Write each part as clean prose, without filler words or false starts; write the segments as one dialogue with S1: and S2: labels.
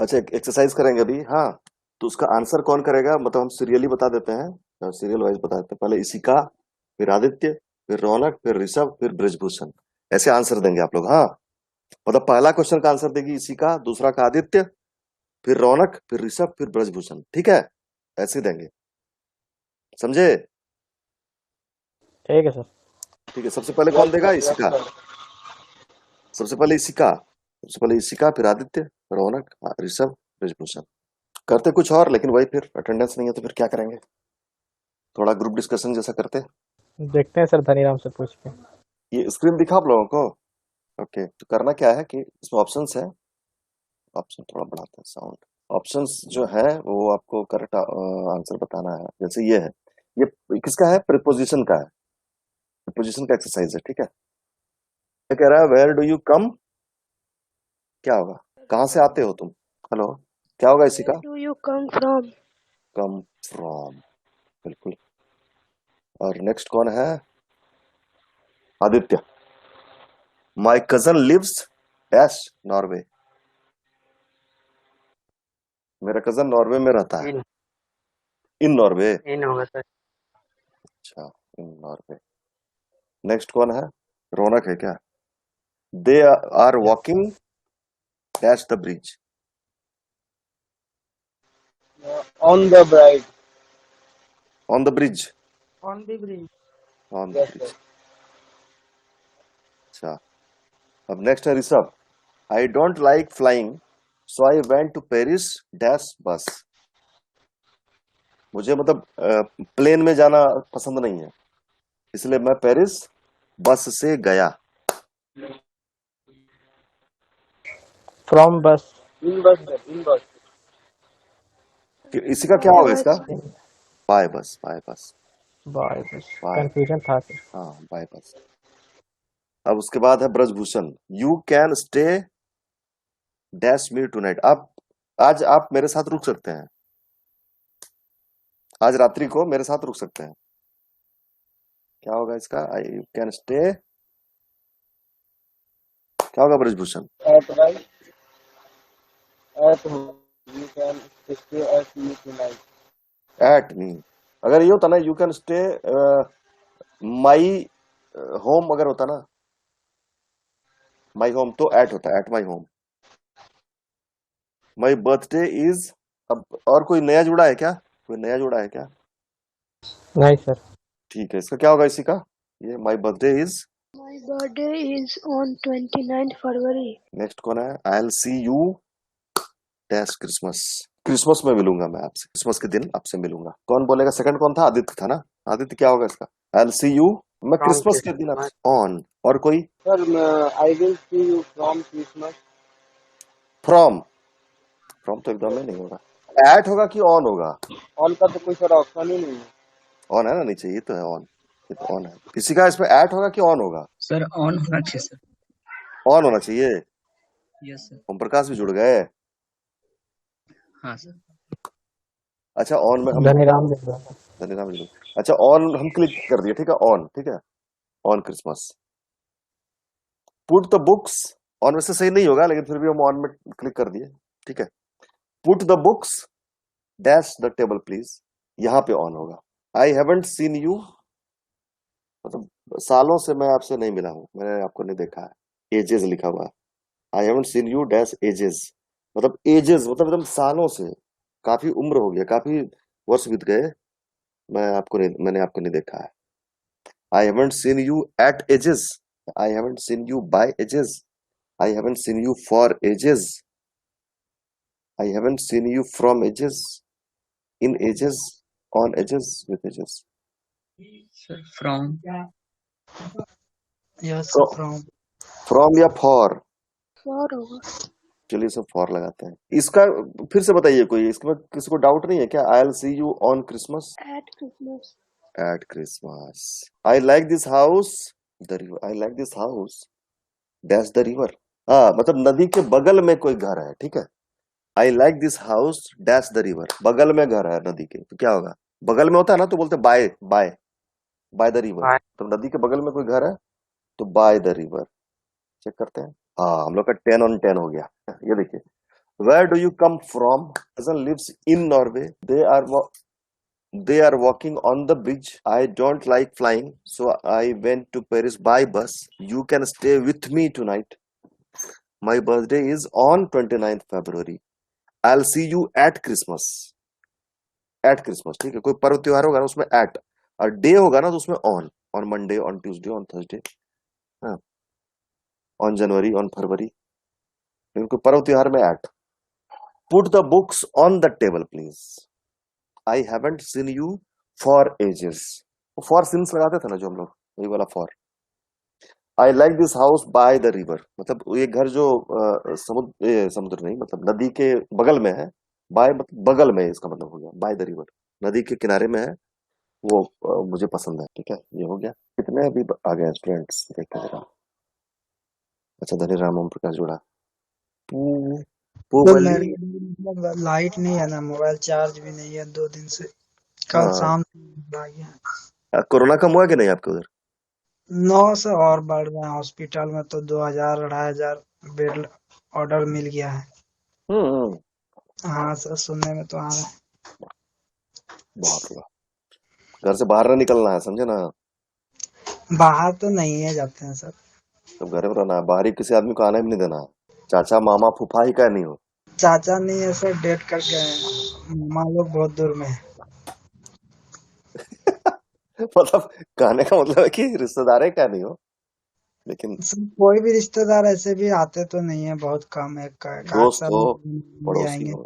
S1: अच्छा, एक एक्सरसाइज करेंगे अभी। हाँ, तो उसका आंसर कौन करेगा, मतलब हम सीरियली बता देते हैं, सीरियल वाइज बता देते हैं। पहले इशिका, फिर आदित्य, फिर रौनक, फिर ऋषभ, फिर ब्रजभूषण। ऐसे आंसर देंगे आप लोग। हाँ, मतलब पहला क्वेश्चन का आंसर देगी इशिका, दूसरा का आदित्य, फिर रौनक, फिर ऋषभ, फिर ब्रजभूषण। ठीक है, ऐसे देंगे, समझे?
S2: ठीक है सर।
S1: ठीक है, सबसे पहले कौन
S3: यस
S1: देगा?
S3: Sir, yes
S1: Ishika.
S3: सर।
S1: सबसे पहले इशिका, फिर आदित्य, रौनक, ऋषभ, ब्रजभूषण। करते कुछ और, लेकिन वही, फिर अटेंडेंस नहीं है तो फिर क्या करेंगे? थोड़ा ग्रुप डिस्कशन जैसा करते।
S2: देखते हैं सर, धनीराम से पूछ के।
S1: ये स्क्रीन दिखा आप लोगों को? ओके, तो करना क्या है कि इसमें ऑप्शंस है। ऑप्शन थोड़ा बढ़ाते हैं साउंड। ऑप्शंस जो है वो आपको करेक्ट आंसर बताना है। जैसे ये किसका है? प्रीपोजिशन का है। प्रीपोजिशन का एक्सरसाइज है, ठीक है। ये कह रहा है वेयर डू यू कम, क्या होगा? कहाँ से आते हो तुम? हेलो, क्या होगा इसी
S4: Where
S1: का?
S4: do you come from?
S1: Come from, बिल्कुल। और नेक्स्ट कौन है? Aditya. My cousin lives dash Norway. मेरा कजन नॉर्वे में रहता है।
S3: इन
S1: इन नॉर्वे।
S3: इन होगा सर।
S1: अच्छा, इन नॉर्वे। नेक्स्ट कौन है? रौनक है क्या? They are
S2: yes
S1: walking dash the bridge.
S3: On the bride.
S1: On the bridge.
S3: On the bridge.
S1: On the
S3: yes sir.
S1: Bridge. अच्छा, अब नेक्स्ट है Rishabh. I don't like flying so I went to Paris dash bus. मुझे मतलब plane में जाना पसंद नहीं है, इसलिए मैं पेरिस बस से गया।
S2: फ्रॉम बस।
S3: इन बस सर, इन बस।
S1: इसी का क्या
S4: Bye
S1: होगा इसका?
S4: bus.
S1: By bus, by bus,
S2: by bus.
S1: By.
S2: Confusion था सर।
S1: हाँ, बाय बस। अब उसके बाद है Brajbhushan. You can stay dash me tonight. आज आप मेरे साथ रुक सकते हैं, आज रात्रि को मेरे साथ रुक सकते हैं। क्या होगा इसका? आई यू कैन स्टे, क्या होगा Brajbhushan?
S3: At right, at home. You can stay at me tonight.
S1: At me. अगर ये होता ना you can stay my home, अगर होता ना माई होम, तो एट होता, at my home. My birthday is. अब और कोई नया जुड़ा है क्या? कोई नया जुड़ा है क्या?
S2: नहीं सर।
S1: ठीक है, इसका क्या होगा इसी का? ये my birthday is.
S4: My birthday is on 29th February.
S1: Next कौन है? I'll see you dash Christmas. Christmas में मिलूंगा मैं आपसे, क्रिसमस के दिन आपसे मिलूंगा। कौन बोलेगा? सेकंड कौन था? आदित्य था ना। आदित्य, क्या होगा इसका? आई एल सी यू, मैं
S3: फ्रॉम
S1: क्रिसमस के दिन
S3: क्रिसमस।
S1: आपसे। ऑन, और कोई?
S3: Sir, I will see you from Christmas.
S1: From. From तो एकदम में नहीं होगा। एट होगा कि ऑन होगा?
S3: ऑन का तो कोई सर ऑप्शन ही नहीं है।
S1: ऑन है ना नीचे, ये तो है ऑन। ये तो ऑन है। किसी का इसमें एट होगा कि ऑन होगा?
S5: सर ऑन होना चाहिए सर।
S1: ऑन होना चाहिए।
S5: Yes sir.
S1: ओम प्रकाश भी जुड़ गए।
S5: हाँ सर।
S1: अच्छा, ऑन में हम
S2: धनीराम देख रहा था।
S1: धन्यवाद जी। अच्छा, ऑन हम क्लिक कर दिए, ठीक है, ऑन, ठीक है। On Christmas. Put the books, on वैसे सही नहीं होगा, लेकिन फिर भी हम ऑन में क्लिक कर दिए, ठीक है। Put the books dash the table please, यहाँ पे ऑन होगा। आई हैवंट सीन यू, मतलब सालों से मैं आपसे नहीं मिला हूं, मैंने आपको नहीं देखा है। एजेस लिखा हुआ है। I haven't seen you dash ages, मतलब एजेस मतलब एकदम सालों से, काफी उम्र हो गया, काफी वर्ष बीत गए, मैंने आपको नहीं देखा है। I haven't seen you at ages. I haven't seen you by ages. I haven't seen you for ages. I haven't seen you from ages. In ages. On ages. With ages.
S5: Sir from. Yes sir
S1: From,
S5: from.
S1: from या for?
S4: For होगा।
S1: चलिए सब for लगाते हैं इसका। फिर से बताइए, कोई इसमें किसी को डाउट नहीं है क्या? I'll see you on Christmas.
S4: At Christmas.
S1: At Christmas. I like this house the river. I like this house dash the river. हाँ, मतलब नदी के बगल में कोई घर है, ठीक है। आई like this house dash the river, बगल में घर है नदी के, तो क्या होगा? बगल में होता है ना तो बोलते by, by, by the river.
S3: हाँ।
S1: तो नदी के बगल में कोई घर है तो बाय द रिवर। चेक करते हैं। हाँ, हम लोग का 10 on 10 हो गया। ये देखिए, Where do you come from? Cousin lives in Norway. They are walking on the bridge. I don't like flying, so I went to Paris by bus. You can stay with me tonight. My birthday is on 29th February. I'll see you at Christmas. At Christmas, ठीक है, कोई पर्व त्योहार होगा ना उसमें at, और day होगा ना तो उसमें on Monday, on Tuesday, on Thursday, हाँ, on January, on फरवरी, लेकिन कोई पर्व त्योहार में at. Put the books on the table, please. I haven't seen you for ages. For since लगाते थे ना जो हम लोग, वही वाला for. I like this house by the river. मतलब ये घर जो समुद्र नहीं, मतलब नदी के बगल में है. by मतलब बगल में, इसका मतलब हो गया by the river, नदी के किनारे में है वो, मुझे पसंद है. ठीक है, ये हो गया. कितने अभी आ गए स्टूडेंट्स देखते जरा. अच्छा, धनीराम ओम प्रकाश जोड़ा. पू
S6: तो
S1: पूवली.
S6: मेरे मतलब लाइट नहीं है ना, मोबाइल चार्ज भी नहीं है 2 दिन से, कल
S1: हाँ,
S6: शाम से आ गया।
S1: कोरोना कम हुआ कि नहीं आपके उधर?
S6: 9 से और बढ़ रहे हैं, हॉस्पिटल में तो 2000 2500 बेड ऑर्डर मिल गया है।
S1: हम्म.
S6: हाँ सर, सुनने में तो आ रहा है।
S1: बाप रे, घर से बाहर ना निकलना है, समझे ना.
S6: बाहर तो नहीं है जाते हैं सर।
S1: तो घर में रहना है, बाहर ही किसी आदमी को आने भी नहीं देना है. चाचा मामा फूफा ही का नहीं हो.
S6: चाचा नहीं है सर, डेट कर गए हैं, मामा लोग बहुत दूर में है।
S1: मतलब कहने का मतलब है कि रिश्तेदार है क्या नहीं हो, लेकिन
S6: सर कोई भी रिश्तेदार ऐसे भी आते तो नहीं है, बहुत कम है,
S1: दोस्त हो,
S6: भी
S1: पड़ोसी
S6: आएंगे।
S1: हो.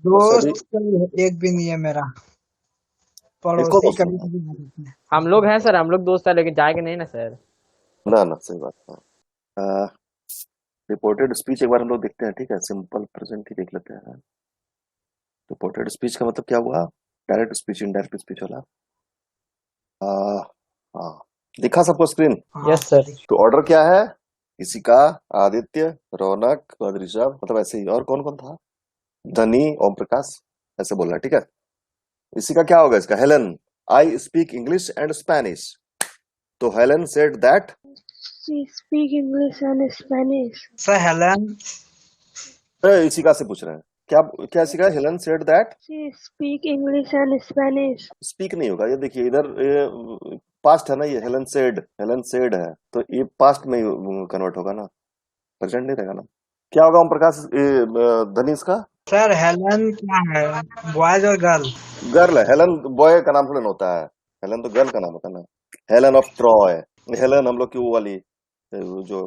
S1: बस अभी
S6: दोस्त एक भी नहीं है मेरा,
S1: इसको
S6: पड़ोसी
S1: तो
S6: कभी
S1: सुनना.
S6: कभी आ जाते हैं।
S2: हम लोग हैं सर, हम लोग दोस्त है, लेकिन जाएंगे नहीं ना सर।
S1: ना ना, सही बात है. रिपोर्टेड स्पीच एक बार हम लोग देखते हैं, ठीक है. सिंपल प्रेजेंट ही देख लेते हैं. रिपोर्टेड स्पीच का मतलब क्या हुआ? डायरेक्ट स्पीच, इनडायरेक्ट स्पीच वाला. हाँ, दिखा सबको स्क्रीन?
S6: हाँ
S2: यस सर।
S1: तो ऑर्डर क्या है? इसिका, आदित्य, रौनक, ऋषभ, मतलब ऐसे ही. और कौन कौन था? धनी, ओम प्रकाश, ऐसे बोलना. ठीक है. इसी का क्या होगा? इसका Helen, I speak English and Spanish. तो Helen said that.
S4: She speak English and Spanish.
S6: Sir Helen,
S1: इसिका से पूछ रहे हैं क्या क्या सिखा? Helen said that.
S4: She speak English and Spanish.
S1: Speak नहीं होगा, ये देखिए इधर पास्ट है ना, ये हेलन सेड है, तो ये पास्ट में कन्वर्ट होगा ना, प्रेजेंट नहीं रहेगा ना. क्या होगा ओम प्रकाश, धनीश का?
S6: सर हेलन क्या है, बॉयज और गर्ल?
S1: गर्ल है. हेलन बॉय का नाम थोड़ा ना होता है, हेलन तो गर्ल का नाम होता है ना. Helen of Troy. हेलन हम लोग की वो वाली, जो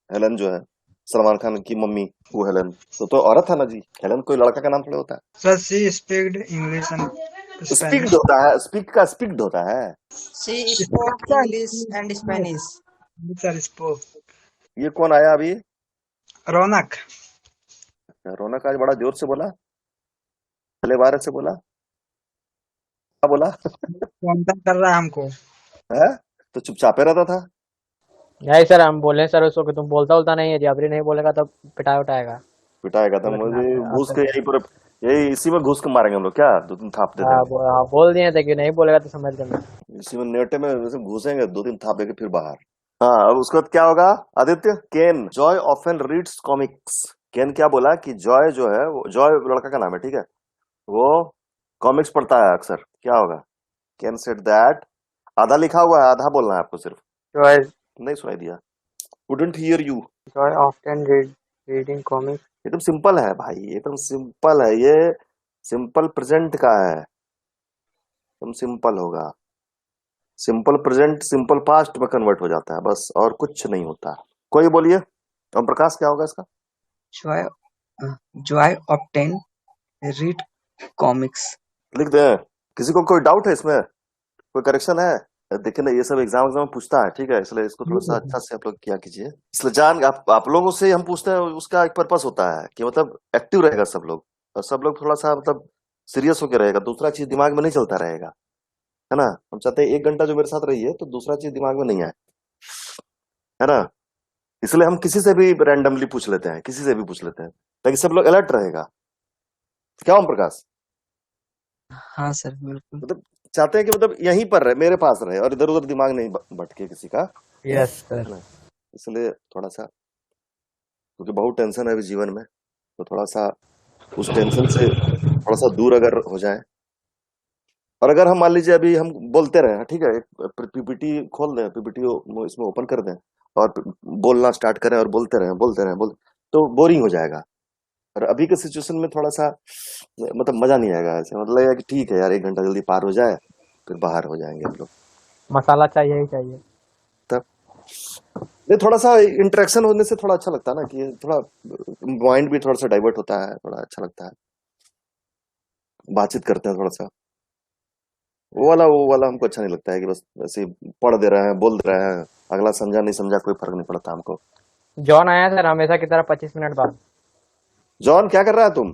S1: हेलन जो है सलमान खान की मम्मी, वो हेलन तो औरत है ना जी. हेलन कोई लड़का का नाम थोड़ा होता है.
S6: Sir she speaked English and
S1: speaked
S6: Spanish.
S1: होता है, स्पीक का स्पीक्ड होता है.
S7: She spoke English and Spanish.
S6: Sir spoke.
S1: ये कौन आया अभी?
S6: रौनक।
S1: रौनक आज बड़ा जोर से बोला, पहले बार से बोला. क्या बोला?
S6: कांटेक्ट कर रहा है हमको।
S1: है तो चुपचापे रहता था.
S2: नहीं सर, हम बोले सर उसको कि तुम बोलता नहीं है, जबरी नहीं बोलेगा तो पिटाई उठाएगा।
S1: पिटाएगा तो मुझे घुस के यही पूरे, यही इसी में घुस के मारेंगे हम लोग. क्या 2-3 थाप देते हैं.
S2: बोल दिए थे कि नहीं बोलेगा तो समझ लेना।
S1: इसी में नेटे में वैसे घुसेंगे, 2-3 थाप देके फिर बाहर. हाँ, अब उसके बाद क्या होगा? आदित्य, केन जॉय ऑफन रीड्स कॉमिक्स. केन क्या बोला कि जॉय जो है, वो जॉय लड़का का नाम है, ठीक है, वो कॉमिक्स पढ़ता है अक्सर. क्या होगा? केन सेड दैट. आधा लिखा हुआ है, आधा बोलना है आपको सिर्फ.
S2: Joy,
S1: नहीं सुनाई दिया. Wouldn't here you.
S2: Joy often reading comics.
S1: एकदम सिंपल है भाई, एकदम सिंपल है. ये सिंपल प्रेजेंट का है, एकदम सिंपल होगा. सिंपल प्रेजेंट सिंपल पास्ट में कन्वर्ट हो जाता है, बस और कुछ नहीं होता. कोई बोलिए. ओम प्रकाश, क्या होगा इसका?
S7: Joy obtained read comics.
S1: लिख दे. किसी को कोई डाउट है इसमें? कोई करेक्शन है? देखिए ना, ये सब एग्जाम में पूछता है, ठीक है, इसलिए इसको थोड़ा सा अच्छा से आप लोग क्या कीजिए. इसलिए जान आप लोगों से हम पूछते हैं, उसका एक पर्पस होता है कि मतलब एक्टिव रहेगा सब लोग, और सब लोग थोड़ा सा मतलब सीरियस होकर रहेगा, दूसरा चीज दिमाग में नहीं चलता रहेगा, है ना. हम चाहते हैं 1 घंटा जो मेरे साथ रहिए तो दूसरा चीज दिमाग में नहीं आए, है ना. इसलिए हम किसी से भी रैंडमली पूछ लेते हैं, किसी से भी पूछ लेते हैं, ताकि सब लोग अलर्ट रहेगा. क्या ओम प्रकाश?
S7: हाँ सर, बिल्कुल।
S1: मतलब चाहते हैं कि मतलब यहीं पर रहे, मेरे पास रहे, और इधर उधर दिमाग नहीं भटके किसी का.
S2: Yes sir.
S1: इसलिए थोड़ा सा, क्योंकि बहुत टेंशन है अभी जीवन में, तो थोड़ा सा उस टेंशन से थोड़ा सा दूर अगर हो जाए, और अगर हम मान लीजिए अभी हम बोलते रहे, ठीक है, एक पीपीटी खोल दें, पीपीटी इसमें ओपन कर दें और बोलना स्टार्ट करें और बोलते रहें, तो बोरिंग हो जाएगा। और अभी के सिचुएशन में थोड़ा सा मतलब मजा नहीं आएगा, ऐसे मतलब लगेगा कि ठीक है यार, 1 घंटा जल्दी पार हो जाए, फिर बाहर हो जाएंगे हम लोग।
S2: मसाला चाहिए ही चाहिए।
S1: तब नहीं, थोड़ा सा इंटरेक्शन होने से थोड़ा अच्छा लगता है ना, कि थोड़ा माइंड भी थोड़ा सा डाइवर्ट होता है, थोड़ा अच्छा लगता है, बातचीत करते हैं थोड़ा सा। वो वाला हमको अच्छा नहीं लगता है कि बस ऐसे ही पढ़ दे रहे हैं, बोल दे रहे हैं, अगला समझा नहीं समझा कोई फर्क नहीं पड़ता हमको।
S2: जॉन आया सर हमेशा की तरह 25 मिनट बाद।
S1: जॉन क्या कर रहा है तुम?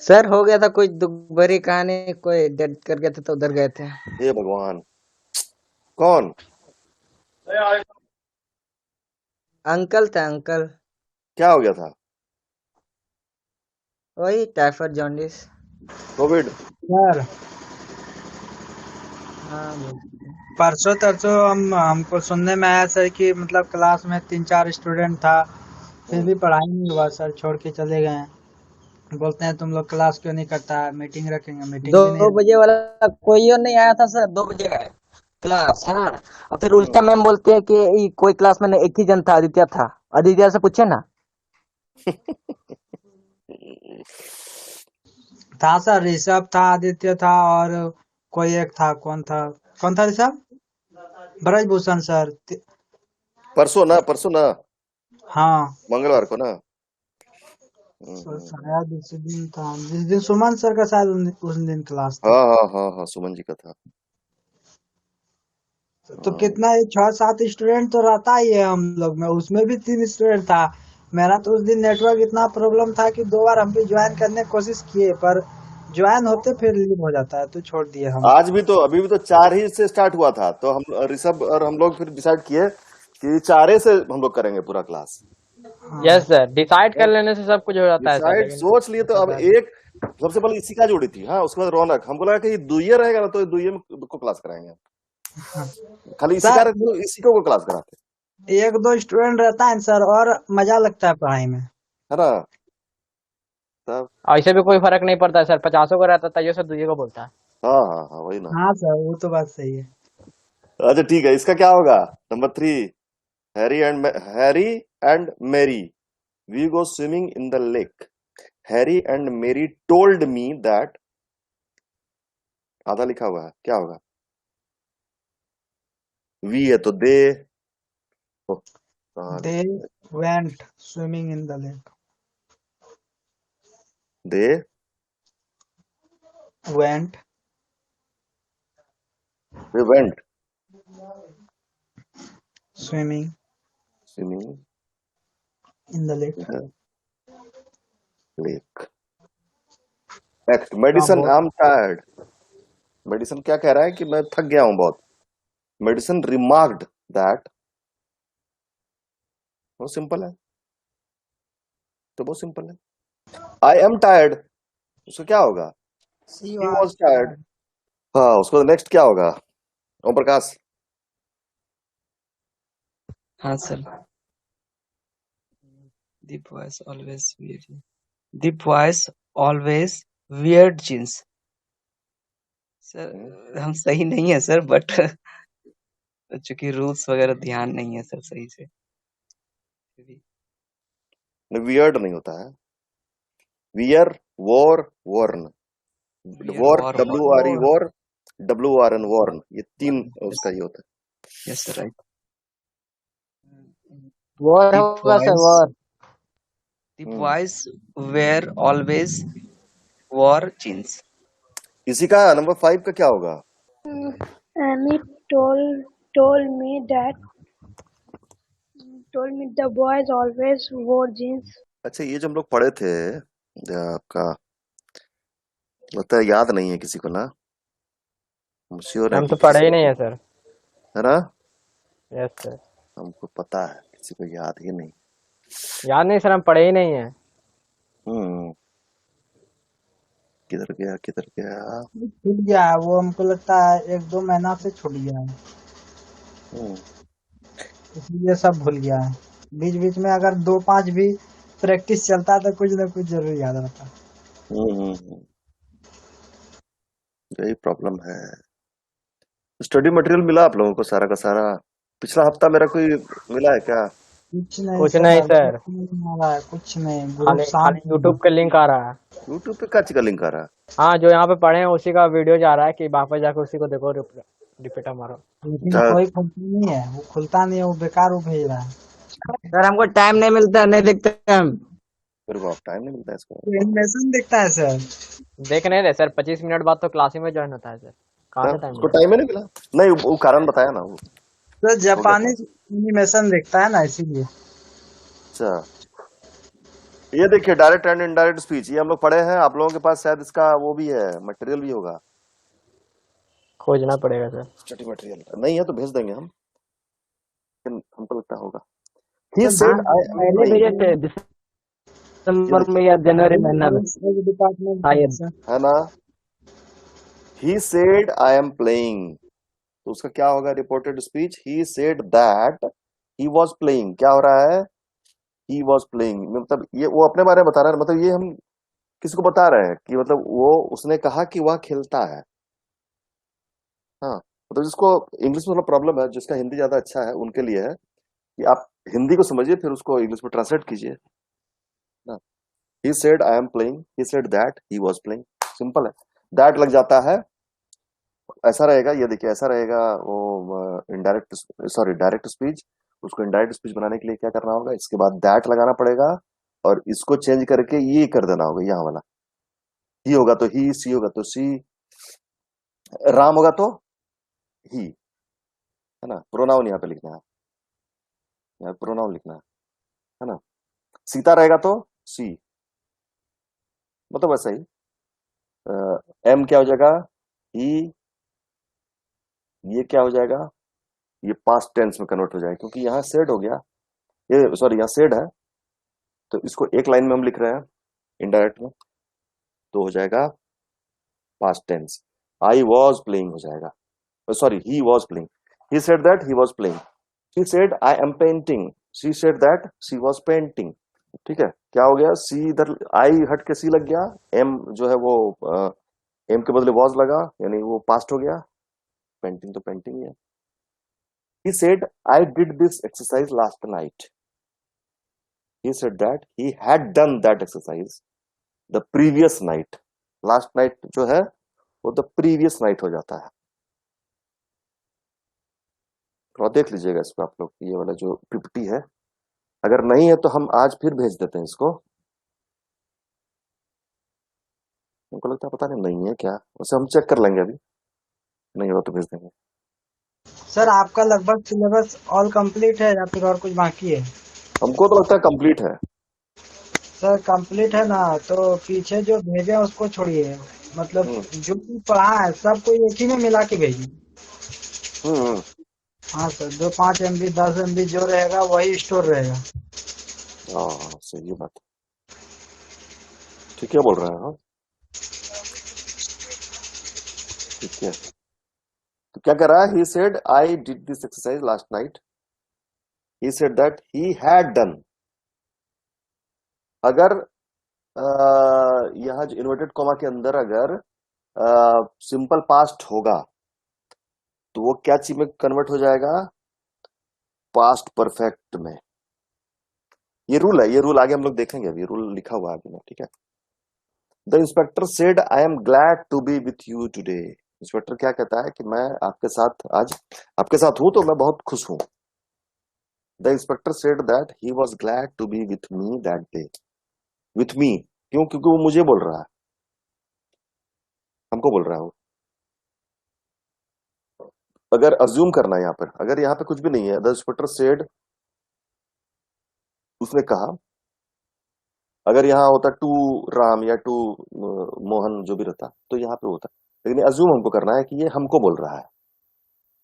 S7: सर हो गया था कोई दुख भरी कहानी, कोई डेथ कर गया था तो उधर गए थे।
S1: हे भगवान, कौन?
S7: अंकल थे अंकल,
S1: क्या हो गया था?
S7: वही टाइफाइड जॉन्डिस।
S1: कोविड?
S6: सर
S7: हाँ
S6: परसों तरसों हमको सुनने में आया सर कि मतलब क्लास में 3-4 स्टूडेंट था, फिर भी पढ़ाई नहीं हुआ सर, छोड़ के चले गए हैं। बोलते हैं तुम लोग क्लास क्यों नहीं करता है, मीटिंग रखेंगे, मीटिंग भी नहीं
S7: 2 बजे वाला कोई और नहीं आया था सर, 2 बजे आए क्लास। हाँ और फिर उल्टा मैम बोलते हैं कि कोई क्लास में नहीं, एक ही जन था, आदित्य था। आदित्य से पूछे ना।
S6: था सर, ऋषभ था, आदित्य था, और कोई एक था, कौन था ऋषभ? ब्रजभूषण सर।
S1: परसों ना,
S6: हाँ
S1: मंगलवार को ना।
S6: सर, शायद उसी दिन था, जिस दिन सुमन सर का शायद उस दिन क्लास था।
S1: हाँ हाँ हाँ हाँ, सुमन जी का था।
S6: तो
S1: हाँ।
S6: कितना 6-7 स्टूडेंट तो रहता ही है हम लोग में, उसमें भी 3 स्टूडेंट था। मेरा तो उस दिन नेटवर्क इतना प्रॉब्लम था कि 2 बार हम भी ज्वाइन करने की कोशिश किए, पर ज्वाइन होते फिर लीव हो जाता है, तो छोड़ दिए हम।
S1: आज भी तो, अभी भी तो 4 ही से स्टार्ट हुआ था, तो हम ऋषभ और हम लोग फिर डिसाइड किए कि 4 से हम लोग करेंगे पूरा क्लास।
S6: हाँ
S2: यस सर, डिसाइड कर लेने से सब कुछ हो जाता है सर,
S1: डिसाइड
S2: लेकिन
S1: सोच लिए, तो अब
S2: पता नहीं।
S1: एक सबसे पहले इसी का जोड़ी थी, हाँ, उसके बाद रौनक। हमको लगा कि दुइये रहेगा ना, तो दुइये में को क्लास कराएंगे, खाली इसी का
S6: सर,
S1: तो इसी को क्लास कराते,
S6: 1-2 स्टूडेंट रहता है सर, और मजा लगता है पढ़ाई में।
S1: है ना। तब
S2: ऐसे भी कोई फर्क नहीं पड़ता है सर, 50 को रहता है, सर दुइये को बोलता है।
S1: हाँ हाँ हाँ, वही ना।
S6: हाँ सर, वो तो बात सही है।
S1: अच्छा ठीक है, इसका क्या होगा? Number 3, Harry and Mary we go swimming in the lake. Harry and Mary told me that, आधा लिखा हुआ है, क्या होगा? वी है तो they,
S6: they went swimming in the lake.
S1: They
S6: went
S1: went
S6: swimming
S1: swimming
S6: in the lake.
S1: In the lake. Next, Madison I am tired. Madison क्या कह रहा है कि मैं थक गया हूं बहुत। मेडिसन रिमार्क्ड दैट, बहुत सिंपल है, तो बहुत सिंपल है। आई एम टायर्ड, उसका क्या होगा?
S6: सी
S1: ही वॉज टायर्ड। हाँ, उसको नेक्स्ट क्या होगा? ओम प्रकाश?
S7: हाँ sir. The boys always wear. The boys always wear jeans. Sir हम सही नहीं है सर, बट चूंकि रूल्स वगैरह ध्यान नहीं है सर सही से।
S1: वियर्ड नहीं होता है, वियर, वोर, वर्न। वोर, WRE वोर, WRN वॉर्न, ये 3 उसका ये होता है।
S7: Yes sir, right.
S2: War
S7: The
S2: होगा sir,
S7: boys,
S2: war.
S7: the boys wear always wore jeans.
S1: इसी का नंबर 5 का क्या होगा?
S4: Amy told me the boys always wore jeans.
S1: अच्छा, ये जो हम लोग पढ़े थे, आपका लगता है याद नहीं है किसी को ना, श्योर है
S2: हम
S1: कि
S2: तो पढ़े
S1: किसी
S2: ही
S1: को,
S2: नहीं है सर।
S1: है ना।
S2: यस सर,
S1: हमको पता है किसी को याद ही नहीं।
S2: याद नहीं सर, हम पढ़े ही नहीं है।
S1: हम्म, किधर गया किधर गया?
S6: छूट गया है वो, हमको लगता है 1-2 महीना से छूट गया है,
S1: हम्म,
S6: इसलिए सब भूल गया है। बीच बीच में अगर 2-5 भी प्रैक्टिस चलता तो कुछ ना कुछ जरूर याद रहता।
S1: यही प्रॉब्लम है। स्टडी मटेरियल मिला आप लोगों को सारा का सारा? पिछला हफ्ता मेरा कोई मिला है क्या?
S6: कुछ नहीं
S2: कुछ
S6: सर,
S2: नहीं
S6: अभी
S2: सर,
S6: तक नहीं आ रहा है, कुछ नहीं, ग्रुप
S2: खाली
S6: शांत
S2: खाली
S6: है।
S2: यूट्यूब का लिंक आ रहा है।
S1: यूट्यूब पे का लिंक आ रहा है?
S2: हाँ, जो यहाँ पे पढ़े हैं उसी का वीडियो जा रहा है कि वापस जाकर उसी को देखो, रिपीट मारो।
S6: लेकिन
S1: अच्छा,
S6: कोई खुलता नहीं है, वो खुलता नहीं है, वो बेकार वो भेज रहा है।
S7: सर हमको टाइम नहीं मिलता, नहीं देखते हम।
S1: मेरे को टाइम नहीं मिलता है इसको।
S6: तो एनिमेशन देखता है सर।
S2: देख नहीं रहे सर, 25 मिनट बाद तो क्लास ही में ज्वाइन होता है सर, कहाँ
S1: हाँ,
S2: से टाइम
S1: उसको
S2: मिलेगा।
S1: टाइम ही नहीं मिला। नहीं, वो कारण बताया ना वो
S6: तो
S1: हो गया था।
S6: जापानीज एनिमेशन देखता है ना, इसीलिए।
S1: अच्छा, ये देखिए डायरेक्ट एंड इनडायरेक्ट स्पीच, ये हम लोग पढ़े हैं। आप लोगों के पास शायद इसका वो भी है, मटेरियल भी होगा।
S2: खोजना पड़ेगा सर।
S1: स्टडी मटेरियल नहीं है तो भेज देंगे हम, लेकिन हमको लगता होगा। ही
S7: सर
S1: सेड आई एम
S7: पहले
S1: प्लेइंग,
S7: भेजे थे दिसंबर में या जनवरी महीना में
S6: डिपार्टमेंट
S7: शायद।
S6: सर।
S1: है ना? He said I am playing, तो उसका क्या होगा reported speech? He said that he was playing. क्या हो रहा है? ही वॉज प्लेइंग, मतलब ये वो अपने बारे में बता रहा है, मतलब ये हम किसी को बता रहे हैं कि मतलब वो उसने कहा कि वह खेलता है। हाँ, मतलब जिसको इंग्लिश में थोड़ा प्रॉब्लम है, जिसका हिंदी ज्यादा अच्छा है उनके लिए है कि आप हिंदी को समझिए फिर उसको इंग्लिश में ट्रांसलेट कीजिए ना। He said I am playing, he said that he was playing, simple है। दैट लग जाता है, ऐसा रहेगा। ये देखिए ऐसा रहेगा वो इनडायरेक्ट, सॉरी डायरेक्ट स्पीच। उसको इनडायरेक्ट स्पीच बनाने के लिए क्या करना होगा? इसके बाद दैट लगाना पड़ेगा और इसको चेंज करके ये कर देना होगा, यहाँ वाला। ही होगा तो ही, सी होगा तो सी, राम होगा तो ही, है ना? प्रोनाउन यहाँ पे लिखना है, यहाँ प्रोनाउन लिखना है ना? सीता रहेगा तो सी, मतलब वैसा ही। एम क्या हो जाएगा? ही, ये क्या हो जाएगा? ये पास्ट टेंस में कन्वर्ट हो जाएगा क्योंकि यहाँ सेड हो गया, ये सॉरी यहाँ सेड है, तो इसको एक लाइन में हम लिख रहे हैं इनडायरेक्ट में, तो हो जाएगा past tense. I was playing हो जाएगा, sorry he was playing. He said that he was playing. She said I am painting, she said that she was painting. ठीक है, क्या हो गया? सी इधर आई हट के सी लग गया, एम जो है वो एम के बदले वॉज लगा, यानी वो पास्ट हो गया। पेंटिंग तो पेंटिंग है। He said, I did this exercise last night. He said that he had done that exercise the previous night. Last night जो है वो the previous night हो जाता है। थोड़ा देख लीजिएगा इसको आप लोग, ये वाला जो पीपीटी है, अगर नहीं है तो हम आज फिर भेज देते हैं इसको। हमको लगता है पता नहीं है क्या, उसे हम चेक कर लेंगे, अभी नहीं होगा तो भेज देंगे।
S6: सर आपका लगभग सिलेबस ऑल कंप्लीट है या फिर और कुछ बाकी है?
S1: हमको तो लगता है कंप्लीट है।
S6: सर कंप्लीट है ना, तो पीछे जो भेजे हैं उसको छोड़िए, मतलब जो भी पढ़ा है सबको एक ही में मिला के भेजिए।
S1: हम्म,
S6: हाँ सर, जो 5 MB 10 MB जो रहेगा वही स्टोर रहेगा।
S1: हाँ सही बात, ठीक है बोल रहे हैं। हाँ ठीक है, तो क्या कर रहा है? He said I did this exercise last night. He said that he had done. अगर यहाँ जो इन्वर्टेड कॉमा के अंदर अगर सिंपल पास्ट होगा तो वो क्या चीज में कन्वर्ट हो जाएगा? पास्ट परफेक्ट में। ये रूल है, ये रूल आगे हम लोग देखेंगे, अभी रूल लिखा हुआ है आगे में, ठीक है। The inspector said I am glad to be with you today. Inspector क्या कहता है कि मैं आपके साथ आज आपके साथ हूं तो मैं बहुत खुश हूं। The inspector said that he was glad to be with me that day. With me क्यों? क्योंकि वो मुझे बोल रहा है, हमको बोल रहा है वो। अगर अज्यूम करना है यहाँ पर, अगर यहाँ पे कुछ भी नहीं है, द इंस्पेक्टर सेड, उसने कहा, अगर यहाँ होता टू राम या टू मोहन जो भी रहता तो यहाँ पे होता, लेकिन अज्यूम हमको करना है कि ये हमको बोल रहा है।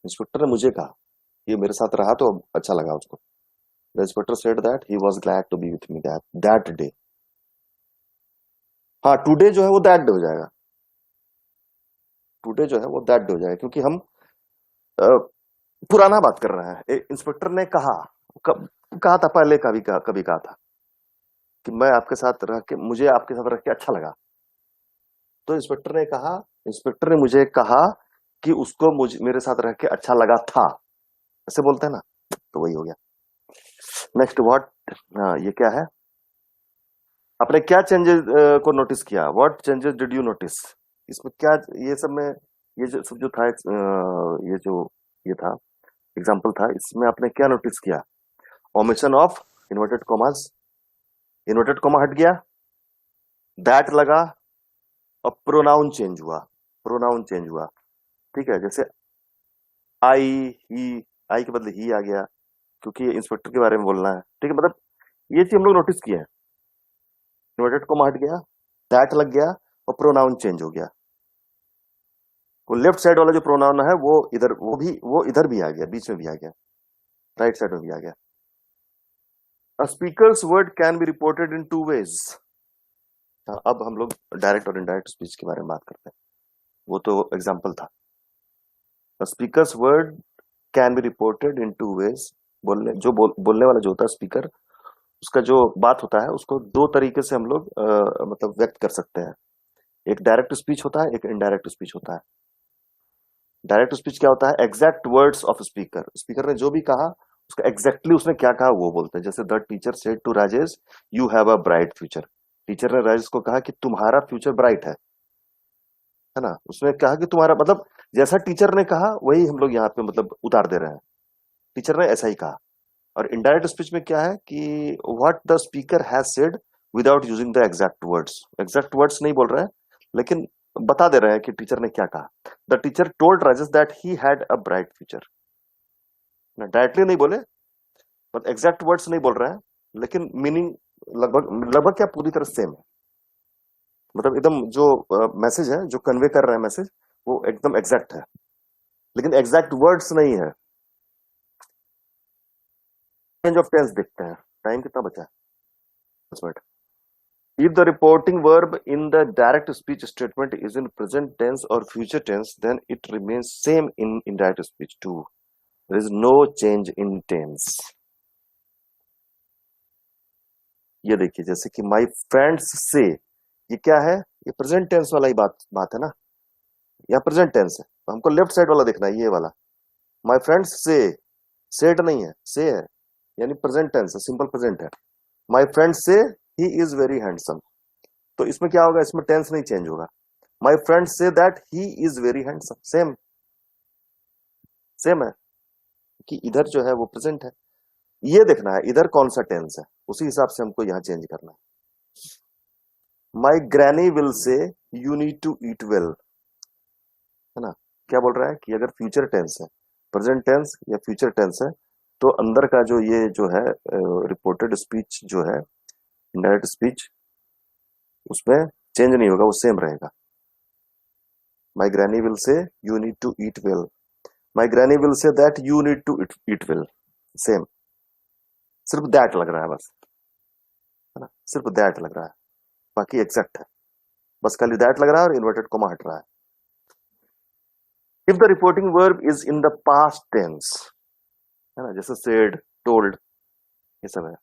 S1: इंस्पेक्टर ने मुझे कहा, ये मेरे साथ रहा तो अच्छा लगा उसको। The inspector said that he was glad to be with me that day. हाँ, टुडे जो है वो दैट डे हो जाएगा, टुडे जो है वो दैट डे हो जाएगा, क्योंकि हम पुराना बात कर रहे हैं। इंस्पेक्टर ने कहा, कहा था पहले, कभी कहा था कि मैं आपके साथ रह के, मुझे आपके साथ रह के अच्छा लगा। तो इंस्पेक्टर ने मुझे कहा कि उसको मेरे साथ रह के अच्छा लगा था, ऐसे बोलते हैं ना, तो वही हो गया। नेक्स्ट व्हाट, ये क्या है, आपने क्या चेंजेस को नोटिस किया, what changes did you notice. इसमें क्या, ये सब में ये जो सब जो था, ये जो ये था एग्जाम्पल था, इसमें आपने क्या नोटिस किया, omission of inverted commas, inverted comma हट गया, दैट लगा, और प्रोनाउन चेंज हुआ, ठीक है। जैसे आई, ही, आई के बदले ही आ गया, क्योंकि ये इंस्पेक्टर के बारे में बोलना है, ठीक है। मतलब ये चीज हम लोग नोटिस किए हैं, इन्वर्टेड कॉमा हट गया, दैट लग गया, और प्रोनाउन चेंज हो गया। वो लेफ्ट साइड वाला जो प्रोनाउन है वो इधर भी आ गया, बीच में भी आ गया, राइट साइड में भी आ गया। A speaker's word can be reported in two ways. अब हम लोग डायरेक्ट और इनडायरेक्ट स्पीच के बारे में बात करते हैं, वो तो एग्जाम्पल था। A speaker's word can be reported in two ways. बोलने वाला जो होता है स्पीकर, उसका जो बात होता है उसको दो तरीके से हम लोग मतलब व्यक्त कर सकते हैं। एक डायरेक्ट स्पीच होता है, एक इनडायरेक्ट स्पीच होता है। डायरेक्ट स्पीच क्या होता है, exact words of speaker, speaker ने जो भी कहा उसका एग्जैक्टली उसने क्या कहा वो बोलते हैं। जैसे the teacher said to Rajesh you have a bright future, teacher ने राजेश को कहा कि तुम्हारा फ्यूचर ब्राइट है ना। उसने कहा कि तुम्हारा, मतलब जैसा टीचर ने कहा वही हम लोग यहाँ पे मतलब उतार दे रहे हैं, टीचर ने ऐसा ही कहा। और इनडायरेक्ट स्पीच में क्या है कि what the speaker has said without using the exact words नहीं बोल रहे हैं, लेकिन बता दे रहे हैं कि टीचर ने क्या कहा। The teacher told Rajesh that he had a bright future, directly नहीं बोले, बट एग्जैक्ट वर्ड्स नहीं बोल रहे हैं, लेकिन मीनिंग लगभग क्या पूरी तरह सेम है। मतलब एकदम जो मैसेज है, जो कन्वे कर रहे हैं मैसेज, वो एकदम एग्जैक्ट है, लेकिन एग्जैक्ट वर्ड्स नहीं है। चेंज ऑफ टेंस देखते हैं, टाइम कितना बचा है, 10 minute. If the reporting verb in the direct speech statement is in present tense or future tense, then it remains same in indirect speech too. There is no change in tense. ये देखिए, जैसे कि my friends say, ये क्या है, ये present tense वाला ही बात है ना, यहाँ प्रेजेंट टेंस है, तो हमको लेफ्ट साइड वाला देखना है, ये वाला। my friends say, said नहीं है, say है, यानी प्रेजेंट टेंस है, सिंपल प्रेजेंट है। my friends say he is very handsome, तो इसमें क्या होगा, इसमें टेंस नहीं चेंज होगा। my friends say that he is very handsome, same है कि इधर जो है वो प्रेजेंट है। ये देखना है इधर कौन सा टेंस है, उसी हिसाब से हमको यहाँ चेंज करना है। my granny will say you need to eat well, है ना। क्या बोल रहा है कि अगर फ्यूचर टेंस है, प्रेजेंट टेंस या फ्यूचर टेंस है, तो अंदर का जो ये जो है रिपोर्टेड स्पीच जो है, इनडायरेक्ट स्पीच, उसमें चेंज नहीं होगा, वो सेम रहेगा। my granny will say you need to eat well, my granny will say that you need to eat well, same, सिर्फ दैट लग रहा है बस, है ना, सिर्फ दैट लग रहा है, बाकी एग्जैक्ट है, बस खाली दैट लग रहा है और इन्वर्टेड कॉमा हट रहा है। If the reporting verb is in the past tense, है ना, जैसे सेड, टोल्ड, ये सब है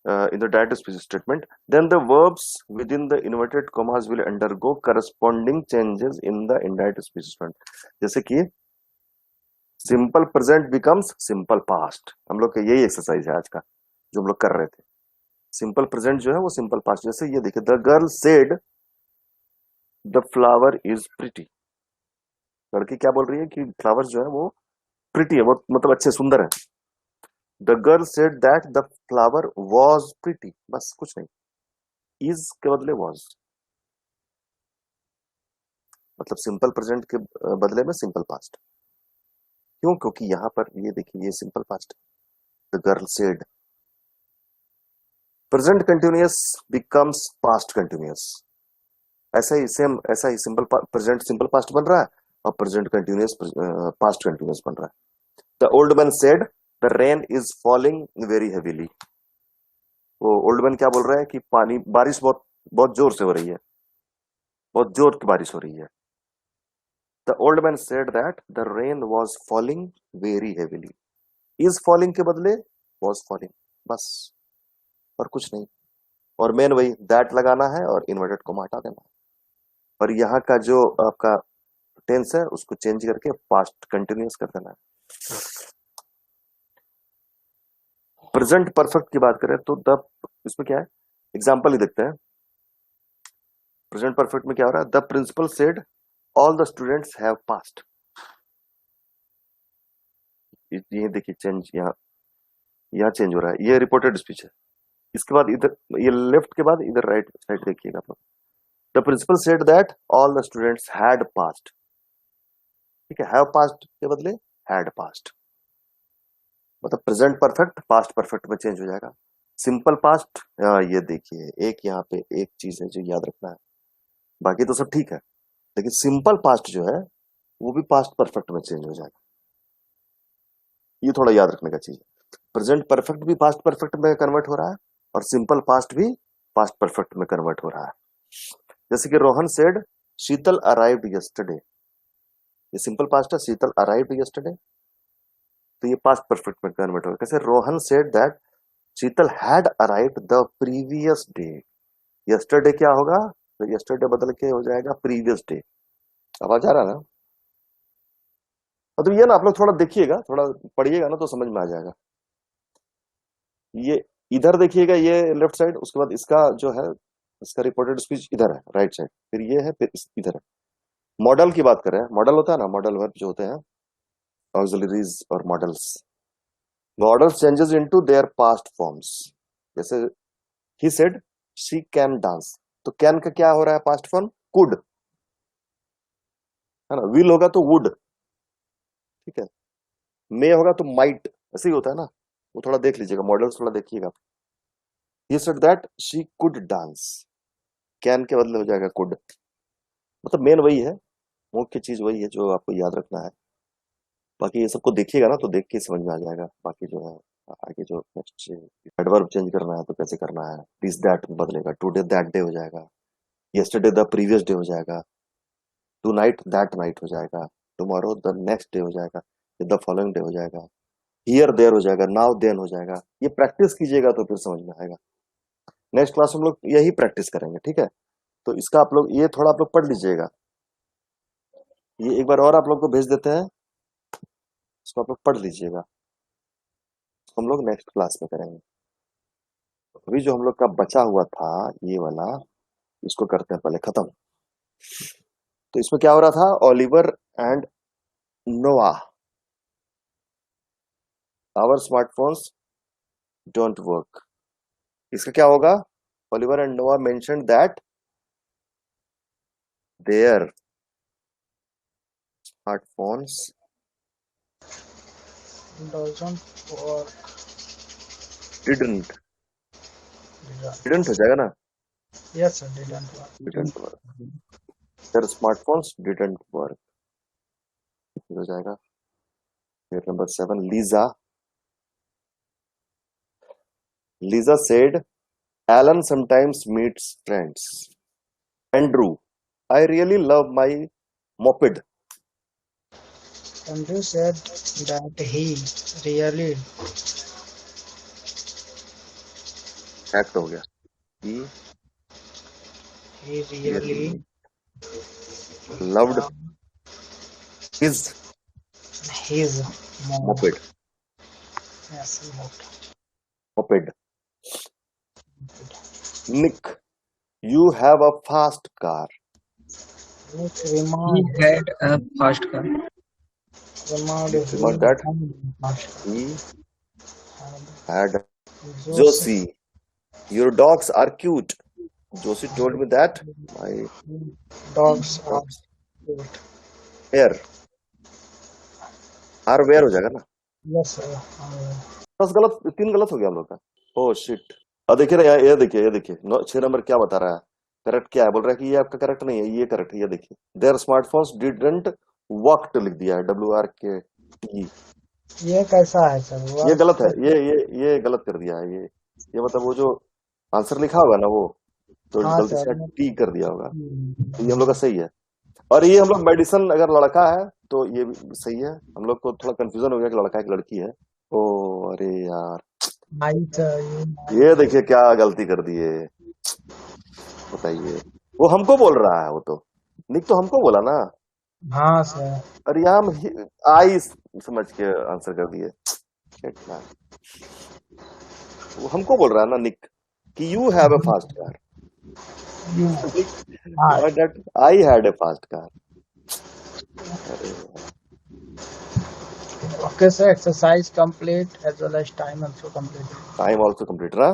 S1: in the direct speech statement, then the verbs within the inverted commas will undergo corresponding changes in the indirect speech statement. जैसे कि simple present becomes simple past, हम लोग का यही एक्सरसाइज है आज का जो हम लोग कर रहे थे। simple present जो है वो simple past, जैसे ये देखिए, the girl said the flower is pretty, लड़की क्या बोल रही है कि फ्लावर जो है वो pretty है, वो मतलब अच्छे सुंदर है। The girl said that the flower was pretty, बस कुछ नहीं, is के बदले was, मतलब सिंपल प्रेजेंट के बदले में सिंपल पास्ट। क्यों? क्योंकि यहाँ पर ये देखिए, ये simple past, the girl said, present continuous becomes past continuous, ऐसा ही सिंपल प्रेजेंट सिंपल पास्ट बन रहा है और प्रेजेंट कंटिन्यूअस पास्ट कंटिन्यूअस बन रहा है। The old man said the rain is falling very heavily, वो ओल्ड मैन क्या बोल रहा है कि बारिश बहुत जोर से हो रही है, बहुत जोर की बारिश हो रही है। The old man said that the rain was falling very heavily, is falling के बदले was falling, बस, और कुछ नहीं। और मेन वही दैट लगाना है और इन्वर्टेड कॉमा हटा देना है। और यहाँ का जो आपका टेंस है उसको चेंज करके पास्ट कंटिन्यूअस कर देना है। प्रेजेंट परफेक्ट की बात करें तो द, इसमें क्या है, एग्जाम्पल ही देखते हैं। प्रेजेंट परफेक्ट में क्या हो रहा है, the principal said all the students have passed. ये देखिए चेंज, यहाँ चेंज हो रहा है, ये रिपोर्टेड स्पीच है। इसके बाद इधर, ये लेफ्ट के बाद इधर राइट साइड देखिएगा आप लोग। The principal said that all the students had passed, ठीक है, हैव पास्ड के बदले हैड पास्ड। मतलब प्रेजेंट परफेक्ट पास्ट परफेक्ट में चेंज हो जाएगा। सिंपल पास्ट, ये देखिए एक यहाँ पे एक चीज है जो याद रखना है, बाकी तो सब ठीक है, लेकिन सिंपल पास्ट जो है वो भी पास्ट परफेक्ट में चेंज हो जाएगा। ये थोड़ा याद रखने का चीज है। प्रेजेंट परफेक्ट भी पास्ट परफेक्ट में कन्वर्ट हो रहा है और सिंपल पास्ट भी पास्ट परफेक्ट में कन्वर्ट हो रहा है। जैसे कि रोहन सेड शीतल अराइव्ड यस्टरडे, ये सिंपल पास्ट है, शीतल अराइव्ड यस्टरडे, तो ये पास्ट परफेक्ट में कन्वर्ट होगा। कैसे, Rohan said that Sheetal had arrived the previous day. Yesterday क्या होगा, तो यस्टरडे बदल के हो जाएगा प्रीवियस डे। आवाज आ रहा है ना? मतलब ये ना आप लोग थोड़ा देखिएगा, थोड़ा पढ़िएगा ना तो समझ में आ जाएगा। ये इधर देखिएगा, ये लेफ्ट साइड, उसके बाद इसका जो है इसका रिपोर्टेड स्पीच इधर है राइट साइड, फिर ये है, फिर इधर है। मॉडल की बात करें, मॉडल होता है ना, मॉडल वर्ब जो होते हैं, ऑक्सिलरीज और modals, modals changes into their past forms. जैसे ही सेड शी कैन डांस, तो कैन का क्या हो रहा है पास्ट फॉर्म, कुड, है ना। विल होगा तो वुड, ठीक है। मे होगा तो माइट, ऐसे ही होता है ना, वो थोड़ा देख लीजिएगा, मॉडल्स थोड़ा देखिएगा। ही said that she could dance, can के बदले हो जाएगा कुड। मतलब मेन वही है, मुख्य चीज वही है जो आपको याद रखना है। बाकी ये सबको देखिएगा ना तो देख के समझ में आ जाएगा। बाकी जो है आगे जो नेक्स्ट एडवर्ब चेंज करना है तो कैसे करना है, दिस दैट बदलेगा, टुडे दैट डे हो जाएगा, यस्टरडे द प्रीवियस डे हो जाएगा, टू नाइट दैट नाइट हो जाएगा, टुमारो द नेक्स्ट डे हो जाएगा, द फॉलोइंग डे हो जाएगा, हियर देयर हो जाएगा, नाउ देन हो जाएगा। ये प्रैक्टिस कीजिएगा तो फिर समझ में आएगा। नेक्स्ट क्लास में हम लोग यही प्रैक्टिस करेंगे, ठीक है। तो इसका आप लोग ये थोड़ा आप लोग पढ़ लीजिएगा, ये एक बार और आप लोग को भेज देते हैं, इसको आप लोग पढ़ लीजिएगा, हम लोग नेक्स्ट क्लास में करेंगे। अभी जो हम लोग का बचा हुआ था ये वाला, इसको करते हैं पहले खत्म। तो इसमें क्या हो रहा था, Oliver and Noah, our smartphones don't work. इसका क्या होगा, Oliver and Noah mentioned that their smartphones
S6: doesn't work.
S1: Didn't, didn't हो जाएगा ना,
S6: Yes, sir, didn't work.
S1: Didn't work, their smartphones didn't work हो जाएगा। फिर number 7, Lisa, Lisa said Alan sometimes meets friends. Andrew, I really love my moped.
S6: Andrew said that he really
S1: fact हो गया, he
S6: really
S1: loved
S6: loved
S1: his
S6: his moped.
S1: moped.
S6: Yes, moped.
S1: Moped. Nick, you have a fast car.
S6: Nick
S5: He
S6: remarked
S5: had a fast car.
S1: Remarked that he had
S6: Josie
S1: Josie. Your dogs are cute. Josie told me that my
S6: dogs are
S1: dogs
S6: cute.
S1: where are where हो जाएगा ना।
S6: Yes, sir.
S1: बस गलत, 3 गलत हो गया हम लोग का। Oh shit. अब देखिए ना, ये देखिए, ये देखिए 6 नंबर क्या बता रहा है, करेक्ट क्या है, बोल रहा है कि ये आपका करेक्ट नहीं है, ये करेक्ट है। ये देखिए, देयर स्मार्टफोन्स डिडंट वर्क लिख दिया है, WRKT।
S6: ये कैसा है सर?
S1: ये गलत है, ये गलत कर दिया है। ये मतलब वो जो आंसर लिखा होगा ना वो तो
S6: हाँ
S1: गलती
S6: सर।
S1: से टी कर दिया होगा, तो ये हम लोग का सही है। और ये हम लोग मेडिसिन अगर लड़का है तो ये भी सही है। हम लोग को थोड़ा कंफ्यूजन हो गया कि लड़का है कि लड़की है। ओ अरे यार,
S6: आई सर
S1: ये देखिए क्या गलती कर दी है, बताइए। वो हमको बोल रहा है, वो तो निक तो हमको बोला ना।
S6: हाँ सर।
S1: और यहाँ हम आई समझ के आंसर कर दिए। Shit, man. वो हमको बोल रहा है ना निक कि you have a fast car,
S6: हाँ
S1: not that I had a fast car. अरे
S6: okay sir, exercise complete as well as time also complete.
S1: Time also complete रहा।